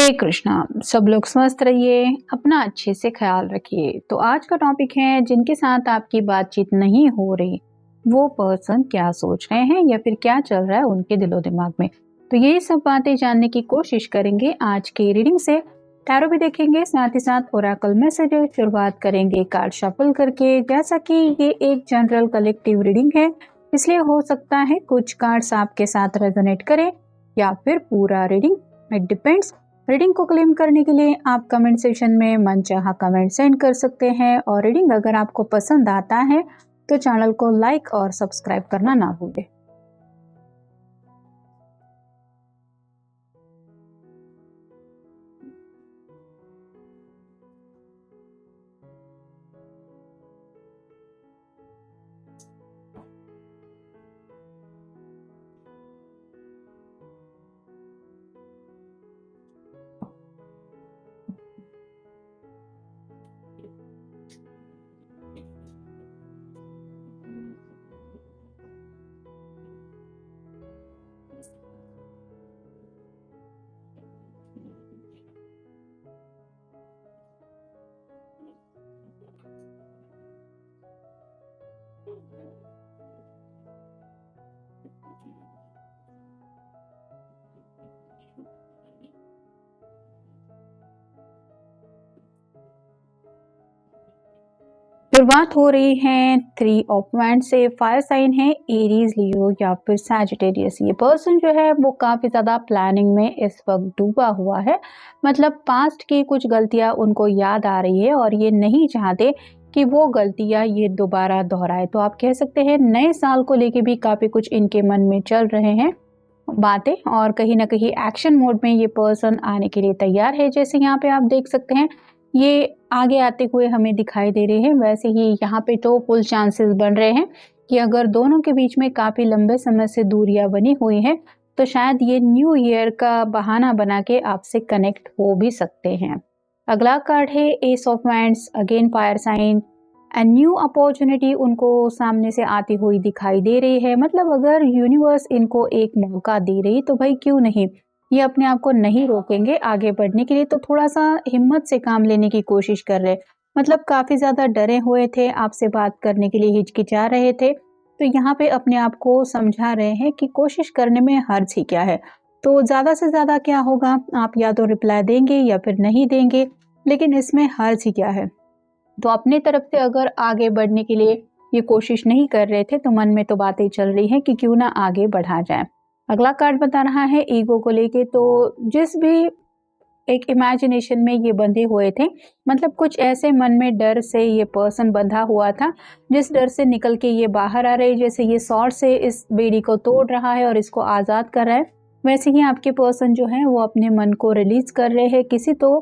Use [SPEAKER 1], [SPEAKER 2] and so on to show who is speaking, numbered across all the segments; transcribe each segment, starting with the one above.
[SPEAKER 1] हरे कृष्णा। सब लोग स्वस्थ रहिए, अपना अच्छे से ख्याल रखिए। तो आज का टॉपिक है, जिनके साथ आपकी बातचीत नहीं हो रही वो पर्सन क्या सोच रहे हैं या फिर क्या चल रहा है उनके दिलो दिमाग में। तो ये सब बातें जानने की कोशिश करेंगे आज के रीडिंग से। टैरो भी देखेंगे, साथ ही साथ ओरेकल मैसेजेस। शुरुआत करेंगे कार्ड शफल करके। जैसा कि ये एक जनरल कलेक्टिव रीडिंग है, इसलिए हो सकता है कुछ कार्ड्स आपके साथ रेजोनेट करें या फिर पूरा रीडिंग, इट डिपेंड्स। रीडिंग को क्लेम करने के लिए आप कमेंट सेक्शन में मनचाहा कमेंट सेंड कर सकते हैं, और रीडिंग अगर आपको पसंद आता है तो चैनल को लाइक और सब्सक्राइब करना ना भूलें। शुरुआत हो रही है 3 ऑफ वांड्स से। फायर साइन है एरीज, लियो या फिर सैजिटेरियस। ये पर्सन जो है वो काफी ज्यादा प्लानिंग में इस वक्त डूबा हुआ है। मतलब पास्ट की कुछ गलतियां उनको याद आ रही है और ये नहीं चाहते कि वो गलतियां ये दोबारा दोहराए। तो आप कह सकते हैं नए साल को लेके भी काफी कुछ इनके मन में चल रहे हैं बातें, और कहीं ना कहीं एक्शन मोड में ये पर्सन आने के लिए तैयार है। जैसे यहाँ पे आप देख सकते हैं ये आगे आते हुए हमें दिखाई दे रहे हैं। वैसे ही यहाँ पे तो फुल चांसेस बन रहे हैं कि अगर दोनों के बीच में काफी लंबे समय से दूरियां बनी हुई हैं तो शायद ये न्यू ईयर का बहाना बना के आपसे कनेक्ट हो भी सकते हैं। अगला कार्ड है ace of wands, again fire sign. And new opportunity उनको सामने से आती हुई दिखाई दे रही है। मतलब अगर यूनिवर्स इनको एक मौका दे रही तो भाई क्यों नहीं, ये अपने आप को नहीं रोकेंगे आगे बढ़ने के लिए। तो थोड़ा सा हिम्मत से काम लेने की कोशिश कर रहे। मतलब काफी ज्यादा डरे हुए थे, आपसे बात करने के लिए हिचकिचा रहे थे, तो यहाँ पे अपने आप को समझा रहे हैं कि कोशिश करने में हर्ज ही क्या है। तो ज्यादा से ज्यादा क्या होगा, आप या तो रिप्लाई देंगे या फिर नहीं देंगे, लेकिन इसमें हर्ज ही क्या है। तो अपने तरफ से अगर आगे बढ़ने के लिए ये कोशिश नहीं कर रहे थे तो मन में तो बातें चल रही हैं कि क्यों ना आगे बढ़ा जाए। अगला कार्ड बता रहा है ईगो को लेके। तो जिस भी एक इमेजिनेशन में ये बंधे हुए थे, मतलब कुछ ऐसे मन में डर से ये पर्सन बंधा हुआ था, जिस डर से निकल के ये बाहर आ रहे, जैसे ये सॉर्ड से इस बेड़ी को तोड़ रहा है और इसको आजाद कर रहा है, वैसे ही आपके पर्सन जो है वो अपने मन को रिलीज कर रहे हैं। किसी तो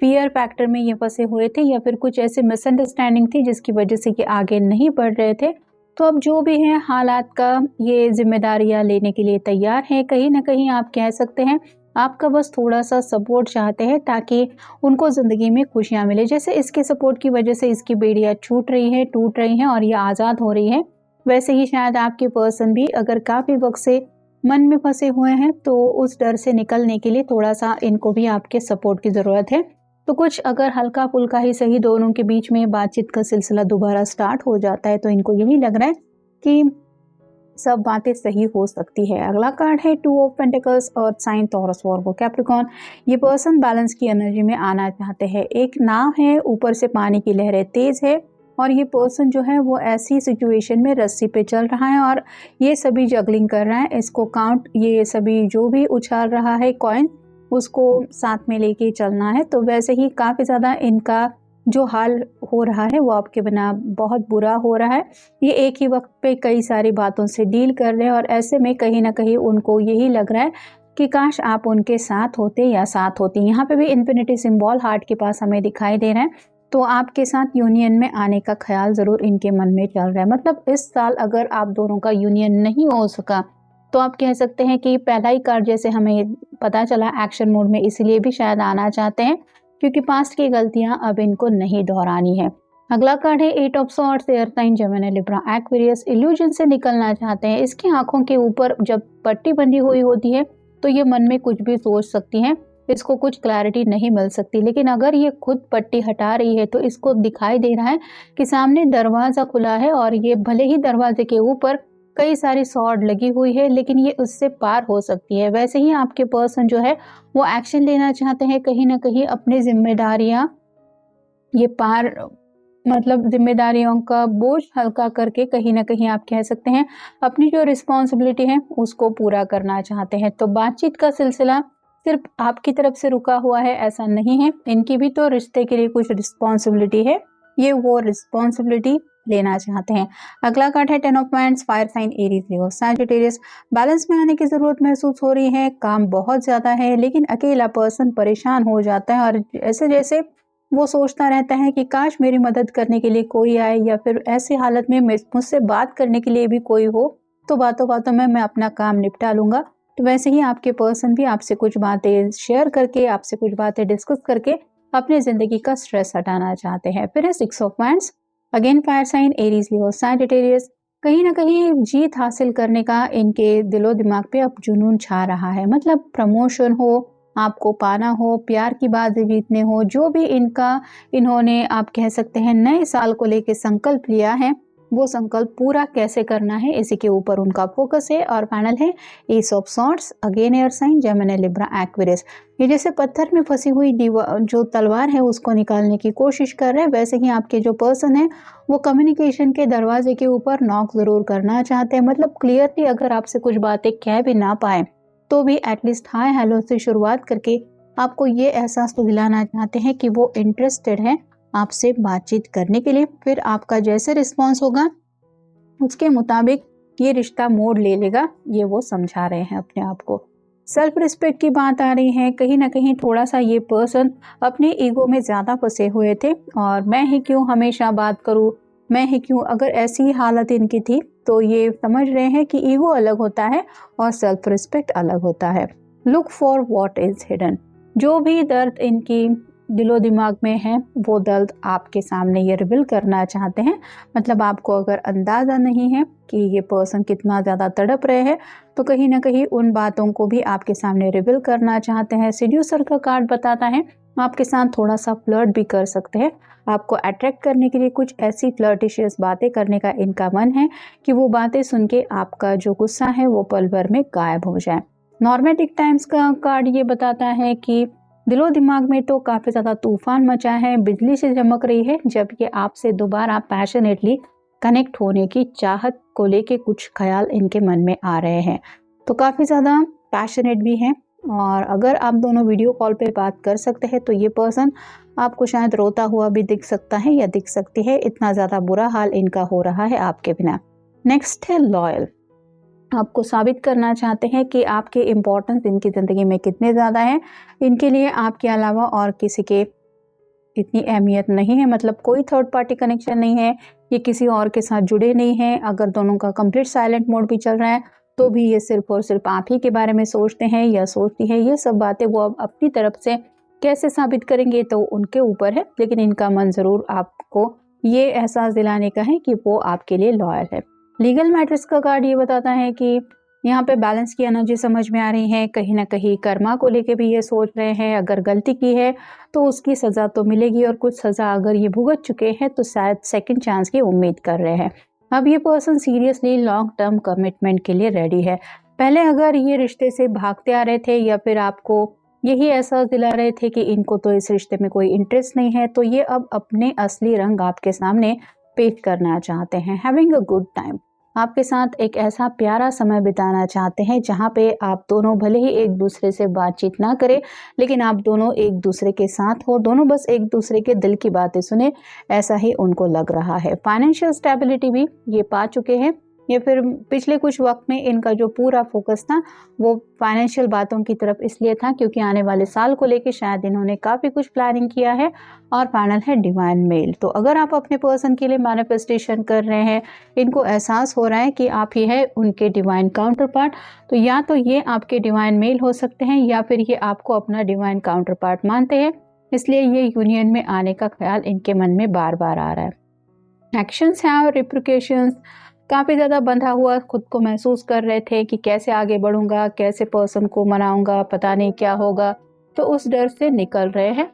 [SPEAKER 1] फियर फैक्टर में ये फंसे हुए थे या फिर कुछ ऐसे मिसअंडरस्टैंडिंग थी जिसकी वजह से ये आगे नहीं बढ़ रहे थे। तो अब जो भी है हालात का ये जिम्मेदारियां लेने के लिए तैयार हैं। कहीं ना कहीं आप कह सकते हैं आपका बस थोड़ा सा सपोर्ट चाहते हैं ताकि उनको जिंदगी में खुशियां मिले। जैसे इसके सपोर्ट की वजह से इसकी बेड़ियां छूट रही है, टूट रही हैं और ये आज़ाद हो रही है, वैसे ही शायद आपके पर्सन भी अगर काफ़ी वक्त से मन में फंसे हुए हैं तो उस डर से निकलने के लिए थोड़ा सा इनको भी आपके सपोर्ट की ज़रूरत है। तो कुछ अगर हल्का फुल्का ही सही दोनों के बीच में बातचीत का सिलसिला दोबारा स्टार्ट हो जाता है तो इनको यही लग रहा है कि सब बातें सही हो सकती है। अगला कार्ड है 2 of pentacles, earth sign, Taurus, Virgo, Capricorn. ये पर्सन बैलेंस की एनर्जी में आना चाहते हैं। एक नाव है, ऊपर से पानी की लहरें तेज है और ये पर्सन जो है वो ऐसी सिचुएशन में रस्सी पे चल रहा है और ये सभी जगलिंग कर रहा है। इसको काउंट, ये सभी जो भी उछाल रहा है कॉइन, उसको साथ में लेके चलना है। तो वैसे ही काफ़ी ज़्यादा इनका जो हाल हो रहा है वो आपके बिना बहुत बुरा हो रहा है। ये एक ही वक्त पे कई सारी बातों से डील कर रहे हैं और ऐसे में कहीं ना कहीं उनको यही लग रहा है कि काश आप उनके साथ होते या साथ होती। यहाँ पे भी इन्फिनिटी सिंबल हार्ट के पास हमें दिखाई दे रहा है। तो आपके साथ यूनियन में आने का ख्याल ज़रूर इनके मन में चल रहा है। मतलब इस साल अगर आप दोनों का यूनियन नहीं हो सका तो आप कह सकते हैं कि पहला ही कार्ड जैसे हमें पता चला एक्शन मोड में, इसलिए भी शायद आना चाहते हैं क्योंकि पास्ट की गलतियां अब इनको नहीं दोहरानी है। अगला कार्ड है 8 of swords, air sign, Gemini, Libra, Aquarius. Illusion से निकलना चाहते हैं। इसकी आंखों के ऊपर जब पट्टी बंधी हुई होती है तो ये मन में कुछ भी सोच सकती हैं, इसको कुछ क्लैरिटी नहीं मिल सकती। लेकिन अगर ये खुद पट्टी हटा रही है तो इसको दिखाई दे रहा है कि सामने दरवाज़ा खुला है और ये भले ही दरवाजे के ऊपर कई सारी सॉर्ड लगी हुई है, लेकिन ये उससे पार हो सकती है। वैसे ही आपके पर्सन जो है वो एक्शन लेना चाहते हैं, कहीं न कहीं अपनी ज़िम्मेदारियाँ ये पार मतलब ज़िम्मेदारियों का बोझ हल्का करके कहीं न कहीं आप कह सकते हैं अपनी जो रिस्पॉन्सिबिलिटी है उसको पूरा करना चाहते हैं। तो बातचीत का सिलसिला सिर्फ़ आपकी तरफ से रुका हुआ है ऐसा नहीं है, इनकी भी तो रिश्ते के लिए कुछ रिस्पॉन्सिबिलिटी है, ये वो रिस्पॉन्सिबिलिटी लेना चाहते हैं। अगला कार्ड है 10 of wands, fire sign Aries, Leo, Sagittarius. Balance में आने की ज़रूरत महसूस हो रही है, काम बहुत ज़्यादा है लेकिन अकेला पर्सन परेशान हो जाता है और जैसे-जैसे वो सोचता रहता है कि काश मेरी मदद करने के लिए कोई आए या फिर ऐसी हालत में मुझसे बात करने के लिए भी कोई हो तो बातों-बातों में मैं अपना काम निपटा लूँगा। तो वैसे ही आपके पर्सन भी आपसे कुछ बातें शेयर करके, आपसे कुछ बातें डिस्कस करके अपनी ज़िंदगी का स्ट्रेस हटाना चाहते हैं। फिर है 6 of wands, again fire sign Aries, Leo, Sagittarius. कहीं न कहीं जीत हासिल करने का इनके दिलो-दिमाग पे अब जुनून छा रहा है। मतलब प्रमोशन हो, आपको पाना हो, प्यार की बाजी जीतने हो, जो भी इन्होंने आप कह सकते हैं नए साल को लेके संकल्प लिया है, वो संकल्प पूरा कैसे करना है इसी के ऊपर उनका फोकस है। और फाइनल है ace of swords, again air sign, Gemini, Libra, Aquarius. ये जैसे पत्थर में फंसी हुई जो तलवार है उसको निकालने की कोशिश कर रहे हैं, वैसे ही आपके जो पर्सन है वो कम्युनिकेशन के दरवाजे के ऊपर नॉक ज़रूर करना चाहते हैं। मतलब क्लियरली अगर आपसे कुछ बातें कह भी ना पाए तो भी एटलीस्ट हाय हेलो से शुरुआत करके आपको ये एहसास तो दिलाना चाहते हैं कि वो इंटरेस्टेड है आपसे बातचीत करने के लिए। फिर आपका जैसे रिस्पॉन्स होगा उसके मुताबिक ये रिश्ता मोड़ ले लेगा, ये वो समझा रहे हैं अपने आप को। सेल्फ रिस्पेक्ट की बात आ रही है, कहीं ना कहीं थोड़ा सा ये पर्सन अपने ईगो में ज़्यादा फंसे हुए थे और मैं ही क्यों हमेशा बात करूँ, मैं ही क्यों, अगर ऐसी हालत इनकी थी तो ये समझ रहे हैं कि ईगो अलग होता है और सेल्फ रिस्पेक्ट अलग होता है। Look for what is hidden, जो भी दर्द इनकी दिलो दिमाग में है वो दर्द आपके सामने ये रिवील करना चाहते हैं। मतलब आपको अगर अंदाज़ा नहीं है कि ये पर्सन कितना ज़्यादा तड़प रहे हैं तो कहीं ना कहीं उन बातों को भी आपके सामने रिवील करना चाहते हैं। सीड्यूसर का कार्ड बताता है आपके साथ थोड़ा सा फ्लर्ट भी कर सकते हैं, आपको अट्रैक्ट करने के लिए कुछ ऐसी फ्लर्टिशियस बातें करने का इनका मन है कि वो बातें सुन के आपका जो गुस्सा है वो पल भर में गायब हो जाए। नॉर्मेटिक टाइम्स का कार्ड ये बताता है कि दिलो दिमाग में तो काफ़ी ज़्यादा तूफान मचा है, बिजली से चमक रही है जब ये आपसे दोबारा पैशनेटली कनेक्ट होने की चाहत को लेके कुछ ख्याल इनके मन में आ रहे हैं। तो काफ़ी ज़्यादा पैशनेट भी हैं और अगर आप दोनों वीडियो कॉल पे बात कर सकते हैं तो ये पर्सन आपको शायद रोता हुआ भी दिख सकता है या दिख सकती है, इतना ज़्यादा बुरा हाल इनका हो रहा है आपके बिना। नेक्स्ट है लॉयल, आपको साबित करना चाहते हैं कि आपके इम्पोर्टेंस इनकी ज़िंदगी में कितने ज़्यादा है। इनके लिए आपके अलावा और किसी के इतनी अहमियत नहीं है, मतलब कोई थर्ड पार्टी कनेक्शन नहीं है, ये किसी और के साथ जुड़े नहीं हैं। अगर दोनों का कंप्लीट साइलेंट मोड भी चल रहा है तो भी ये सिर्फ और सिर्फ आप ही के बारे में सोचते हैं या सोचती है। ये सब बातें वो अब अपनी तरफ से कैसे साबित करेंगे तो उनके ऊपर है, लेकिन इनका मन ज़रूर आपको ये एहसास दिलाने का है कि वो आपके लिए लॉयल है। लीगल मैटर्स का कार्ड ये बताता है कि यहाँ पे बैलेंस की एनर्जी समझ में आ रही है, कहीं ना कहीं कर्मा को लेके भी ये सोच रहे हैं अगर गलती की है तो उसकी सज़ा तो मिलेगी और कुछ सज़ा अगर ये भुगत चुके हैं तो शायद सेकंड चांस की उम्मीद कर रहे हैं। अब ये person seriously long term commitment के लिए रेडी है। पहले अगर ये रिश्ते से भागते आ रहे थे या फिर आपको यही एहसास दिला रहे थे कि इनको तो इस रिश्ते में कोई इंटरेस्ट नहीं है, तो ये अब अपने असली रंग आपके सामने पेश करना चाहते हैं। हैविंग अ गुड टाइम, आपके साथ एक ऐसा प्यारा समय बिताना चाहते हैं जहाँ पे आप दोनों भले ही एक दूसरे से बातचीत ना करें लेकिन आप दोनों एक दूसरे के साथ हो, दोनों बस एक दूसरे के दिल की बातें सुने, ऐसा ही उनको लग रहा है। फाइनेंशियल स्टेबिलिटी भी ये पा चुके हैं या फिर पिछले कुछ वक्त में इनका जो पूरा फोकस था वो फाइनेंशियल बातों की तरफ इसलिए था क्योंकि आने वाले साल को लेके शायद इन्होंने काफ़ी कुछ प्लानिंग किया है। और फाइनल है डिवाइन मेल, तो अगर आप अपने पर्सन के लिए मैनिफेस्टेशन कर रहे हैं, इनको एहसास हो रहा है कि आप ही है उनके डिवाइन काउंटर पार्ट, तो या तो ये आपके डिवाइन मेल हो सकते हैं या फिर ये आपको अपना डिवाइन काउंटर पार्ट मानते हैं, इसलिए ये यूनियन में आने का ख्याल इनके मन में बार बार आ रहा है। एक्शंस हैं रिप्रिकेशंस, काफ़ी ज़्यादा बंधा हुआ खुद को महसूस कर रहे थे कि कैसे आगे बढ़ूंगा, कैसे पर्सन को मनाऊंगा, पता नहीं क्या होगा। तो उस डर से निकल रहे हैं।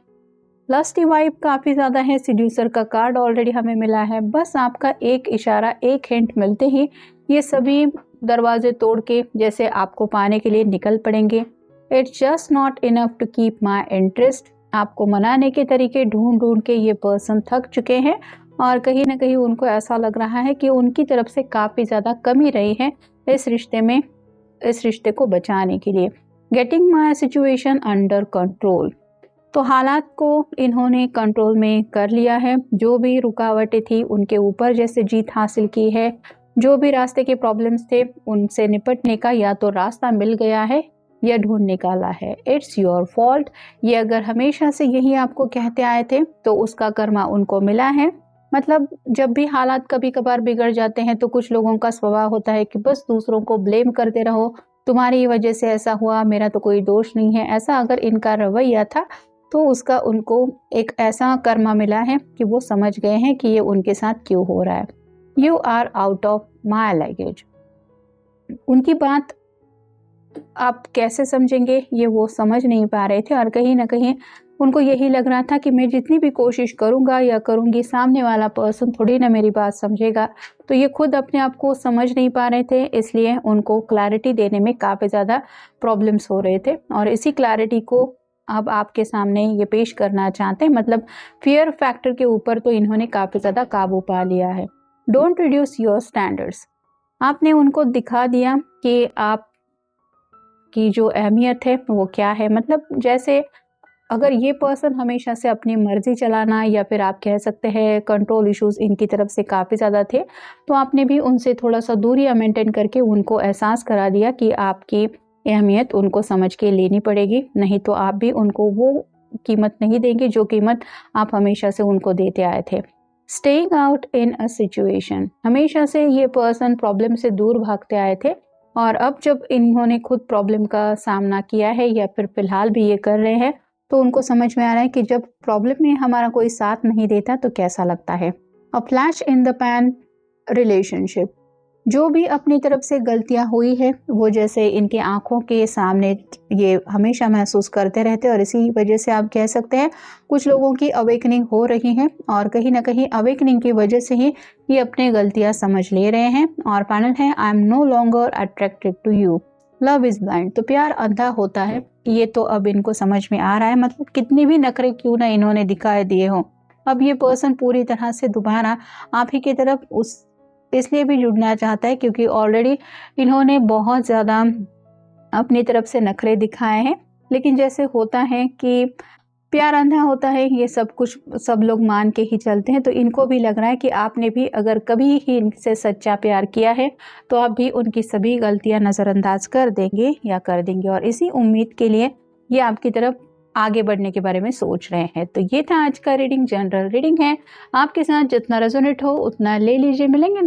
[SPEAKER 1] लस्टी वाइब काफ़ी ज़्यादा है, सीड्यूसर का कार्ड ऑलरेडी हमें मिला है। बस आपका एक इशारा, एक हिंट मिलते ही ये सभी दरवाजे तोड़ के जैसे आपको पाने के लिए निकल पड़ेंगे। It's just not enough to keep my interest. आपको मनाने के तरीके ढूंढ ढूंढ के ये पर्सन थक चुके हैं और कहीं ना कहीं उनको ऐसा लग रहा है कि उनकी तरफ से काफ़ी ज़्यादा कमी रही है इस रिश्ते में, इस रिश्ते को बचाने के लिए। Getting my situation under control, तो हालात को इन्होंने कंट्रोल में कर लिया है। जो भी रुकावटें थी उनके ऊपर जैसे जीत हासिल की है। जो भी रास्ते के प्रॉब्लम्स थे उनसे निपटने का या तो रास्ता मिल गया है या ढूंढ निकाला है। इट्स योर फॉल्ट, ये अगर हमेशा से यही आपको कहते आए थे तो उसका कर्मा उनको मिला है। मतलब जब भी हालात कभी कभार बिगड़ जाते हैं तो कुछ लोगों का स्वभाव होता है कि बस दूसरों को ब्लेम करते रहो, तुम्हारी वजह से ऐसा हुआ, मेरा तो कोई दोष नहीं है। ऐसा अगर इनका रवैया था तो उसका उनको एक ऐसा कर्मा मिला है कि वो समझ गए हैं कि ये उनके साथ क्यों हो रहा है। You are out of my language, उनकी बात आप कैसे समझेंगे ये वो समझ नहीं पा रहे थे और कहीं ना कहीं उनको यही लग रहा था कि मैं जितनी भी कोशिश करूंगा या करूंगी सामने वाला पर्सन थोड़ी ना मेरी बात समझेगा। तो ये खुद अपने आप को समझ नहीं पा रहे थे, इसलिए उनको क्लैरिटी देने में काफ़ी ज़्यादा प्रॉब्लम्स हो रहे थे और इसी क्लैरिटी को अब आपके सामने ये पेश करना चाहते हैं। मतलब फियर फैक्टर के ऊपर तो इन्होंने काफ़ी ज़्यादा काबू पा लिया है। डोंट रिड्यूस योर स्टैंडर्ड्स, आपने उनको दिखा दिया कि आप की जो अहमियत है वो क्या है। मतलब जैसे अगर ये पर्सन हमेशा से अपनी मर्जी चलाना या फिर आप कह सकते हैं कंट्रोल इश्यूज इनकी तरफ से काफ़ी ज़्यादा थे, तो आपने भी उनसे थोड़ा सा दूरी मेंटेन करके उनको एहसास करा दिया कि आपकी अहमियत उनको समझ के लेनी पड़ेगी, नहीं तो आप भी उनको वो कीमत नहीं देंगे जो कीमत आप हमेशा से उनको देते आए थे। Staying out in a situation, हमेशा से ये पर्सन प्रॉब्लम से दूर भागते आए थे और अब जब इन्होंने खुद प्रॉब्लम का सामना किया है या फिर फिलहाल भी ये कर रहे हैं तो उनको समझ में आ रहा है कि जब प्रॉब्लम में हमारा कोई साथ नहीं देता तो कैसा लगता है। A flash in the pan relationship, जो भी अपनी तरफ से गलतियां हुई है वो जैसे इनके आंखों के सामने ये हमेशा महसूस करते रहते हैं और इसी वजह से आप कह सकते हैं कुछ लोगों की अवेकनिंग हो रही है और कहीं ना कहीं अवेकनिंग की वजह से ही ये अपने गलतियां समझ ले रहे हैं। और फाइनल है I am no longer attracted to you, love is blind, तो प्यार अंधा होता है, ये तो अब इनको समझ में आ रहा है। मतलब कितनी भी नखरे क्यों ना इन्होंने दिखाए दिए हों, अब ये पर्सन पूरी तरह से दोबारा आप ही की तरफ उस इसलिए भी जुड़ना चाहता है क्योंकि ऑलरेडी इन्होंने बहुत ज़्यादा अपनी तरफ से नखरे दिखाए हैं। लेकिन जैसे होता है कि प्यार अंधा होता है, ये सब कुछ सब लोग मान के ही चलते हैं, तो इनको भी लग रहा है कि आपने भी अगर कभी ही इनसे सच्चा प्यार किया है तो आप भी उनकी सभी गलतियां नज़रअंदाज कर देंगे या कर देंगे और इसी उम्मीद के लिए ये आपकी तरफ आगे बढ़ने के बारे में सोच रहे हैं। तो ये था आज का रीडिंग, जनरल रीडिंग है, आपके साथ जितना रेजोनेट हो उतना ले लीजिए। मिलेंगे